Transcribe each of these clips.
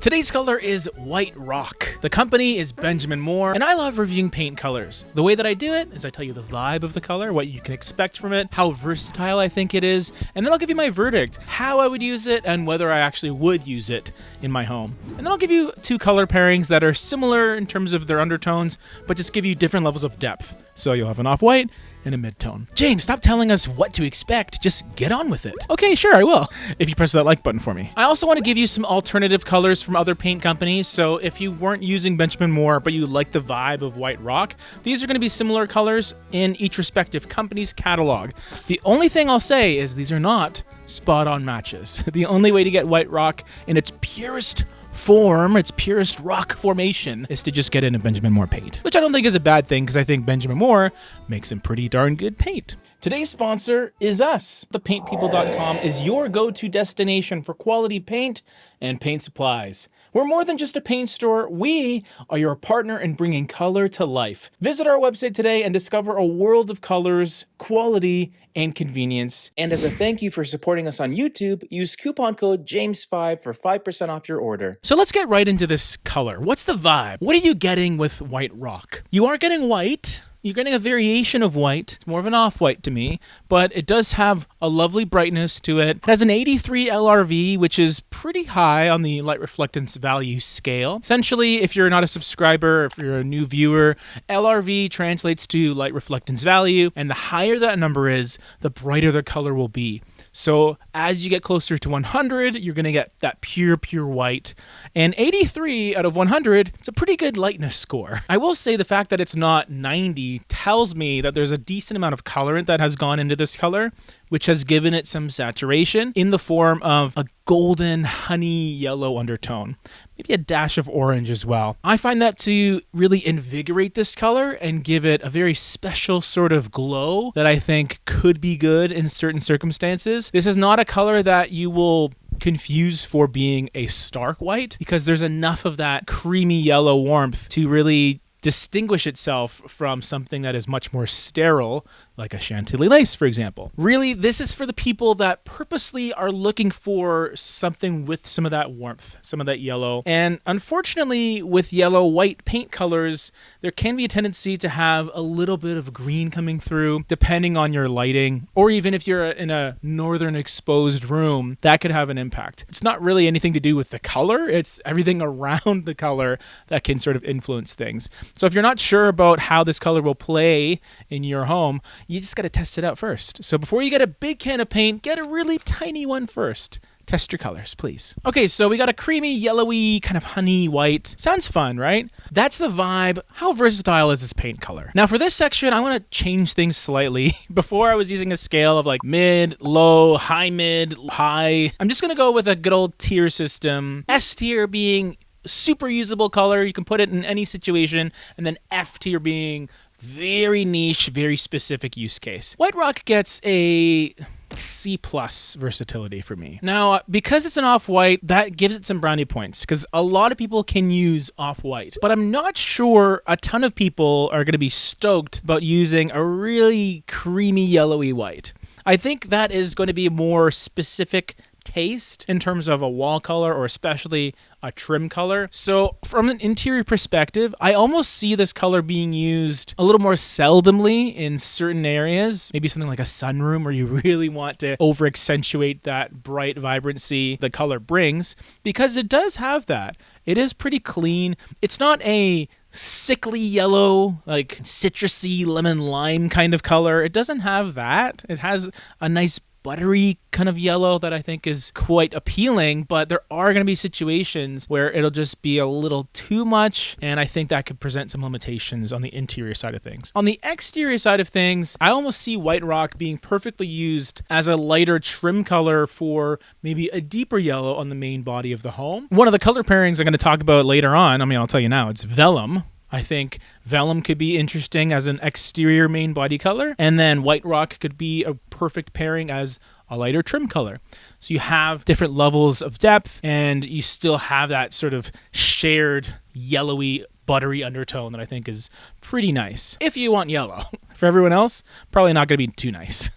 Today's color is White Rock. The company is Benjamin Moore, and I love reviewing paint colors. The way that I do it is I tell you the vibe of the color, what you can expect from it, how versatile I think it is, and then I'll give you my verdict, how I would use it, and whether I actually would use it in my home. And then I'll give you two color pairings that are similar in terms of their undertones, but just give you different levels of depth. So you'll have an off-white and a mid-tone. James, stop telling us what to expect. Just get on with it. Okay, sure, I will, if you press that like button for me. I also want to give you some alternative colors from other paint companies. So if you weren't using Benjamin Moore, but you like the vibe of White Rock, these are going to be similar colors in each respective company's catalog. The only thing I'll say is these are not spot-on matches. The only way to get White Rock in its purest form, its purest rock formation, is to just get in a Benjamin Moore paint, which I don't think is a bad thing because I think Benjamin Moore makes some pretty darn good paint. Today's sponsor is us. ThePaintPeople.com is your go-to destination for quality paint and paint supplies. We're more than just a paint store. We are your partner in bringing color to life. Visit our website today and discover a world of colors, quality, and convenience. And as a thank you for supporting us on YouTube, use coupon code JAMES5 for 5% off your order. So let's get right into this color. What's the vibe? What are you getting with White Rock? You are getting white. You're getting a variation of white. It's more of an off-white to me, but it does have a lovely brightness to it. It has an 83 LRV, which is pretty high on the light reflectance value scale. Essentially, if you're not a subscriber, if you're a new viewer, LRV translates to light reflectance value, and the higher that number is, the brighter the color will be. So as you get closer to 100, you're going to get that pure white. And 83 out of 100, it's a pretty good lightness score. I will say the fact that it's not 90 tells me that there's a decent amount of colorant that has gone into this color, which has given it some saturation in the form of a golden honey yellow undertone. Maybe a dash of orange as well. I find that to really invigorate this color and give it a very special sort of glow that I think could be good in certain circumstances. This is not a color that you will confuse for being a stark white because there's enough of that creamy yellow warmth to really distinguish itself from something that is much more sterile, like a Chantilly lace, for example. Really, this is for the people that purposely are looking for something with some of that warmth, some of that yellow. And unfortunately, with yellow-white paint colors, there can be a tendency to have a little bit of green coming through, depending on your lighting, or even if you're in a northern exposed room, that could have an impact. It's not really anything to do with the color, it's everything around the color that can sort of influence things. So if you're not sure about how this color will play in your home, you just got to test it out first. So before you get a big can of paint, get a really tiny one first. Test your colors, please. Okay, so we got a creamy, yellowy, kind of honey white. Sounds fun, right? That's the vibe. How versatile is this paint color? Now for this section, I want to change things slightly. Before I was using a scale of like mid, low, mid, high. I'm just going to go with a good old tier system. S tier being super usable color. You can put it in any situation. And then F tier being very niche, very specific use case. White Rock gets a C+ versatility for me. Now, because it's an off-white, that gives it some brownie points because a lot of people can use off-white, but I'm not sure a ton of people are going to be stoked about using a really creamy yellowy white. I think that is going to be a more specific taste in terms of a wall color or especially a trim color. So from an interior perspective, I almost see this color being used a little more seldomly in certain areas, maybe something like a sunroom where you really want to over accentuate that bright vibrancy the color brings, because it does have that. It is pretty clean. It's not a sickly yellow, like citrusy lemon lime kind of color. It doesn't have that. It has a nice buttery kind of yellow that I think is quite appealing, but there are going to be situations where it'll just be a little too much, and I think that could present some limitations on the interior side of things. On the exterior side of things, I almost see White Rock being perfectly used as a lighter trim color for maybe a deeper yellow on the main body of the home. One of the color pairings I'm going to talk about later on, I'll tell you now, it's vellum. I think vellum could be interesting as an exterior main body color, and then White Rock could be a perfect pairing as a lighter trim color. So you have different levels of depth, and you still have that sort of shared yellowy, buttery undertone that I think is pretty nice. If you want yellow. For everyone else, probably not going to be too nice.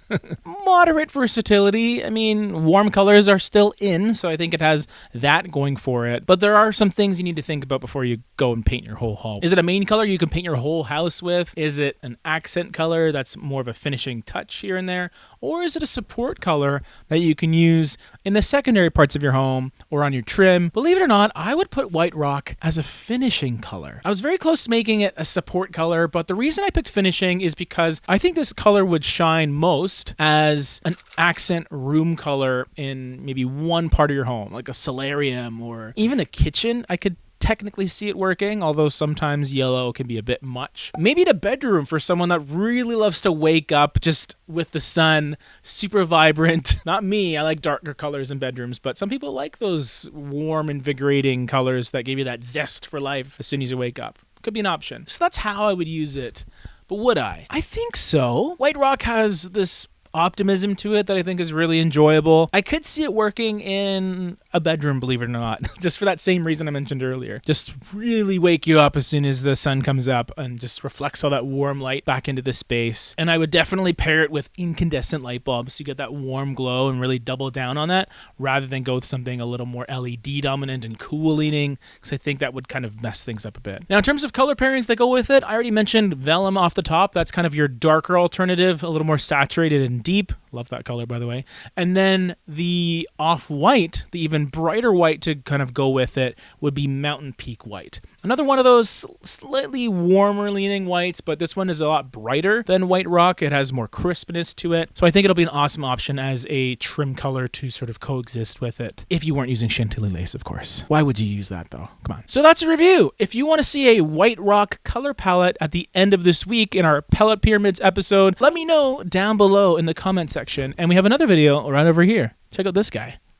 Moderate versatility. I mean, warm colors are still in, so I think it has that going for it. But there are some things you need to think about before you go and paint your whole hall. Is it a main color you can paint your whole house with? Is it an accent color that's more of a finishing touch here and there? Or is it a support color that you can use in the secondary parts of your home or on your trim? Believe it or not, I would put white rock as a finishing color. I was very close to making it a support color, but the reason I picked finishing is because I think this color would shine most as an accent room color in maybe one part of your home, like a solarium or even a kitchen. I could technically see it working, although sometimes yellow can be a bit much. Maybe the bedroom for someone that really loves to wake up just with the sun, super vibrant. Not me, I like darker colors in bedrooms, but some people like those warm, invigorating colors that give you that zest for life as soon as you wake up. Could be an option. So that's how I would use it. But would I? I think so. White rock has this optimism to it that I think is really enjoyable. I could see it working in a bedroom, believe it or not, just for that same reason I mentioned earlier. Just really wake you up as soon as the sun comes up and just reflects all that warm light back into the space. And I would definitely pair it with incandescent light bulbs so you get that warm glow and really double down on that rather than go with something a little more LED dominant and cool leaning, because I think that would kind of mess things up a bit. Now, in terms of color pairings that go with it, I already mentioned vellum off the top. That's kind of your darker alternative, a little more saturated and deep. Love that color, by the way. And then the off-white, the even brighter white to kind of go with it, would be Mountain Peak White. Another one of those slightly warmer leaning whites, but this one is a lot brighter than White Rock. It has more crispness to it. So I think it'll be an awesome option as a trim color to sort of coexist with it. If you weren't using Chantilly lace, of course. Why would you use that, though? Come on. So that's a review. If you want to see a White Rock color palette at the end of this week in our Pellet Pyramids episode, let me know down below in the comment section. And we have another video right over here. Check out this guy.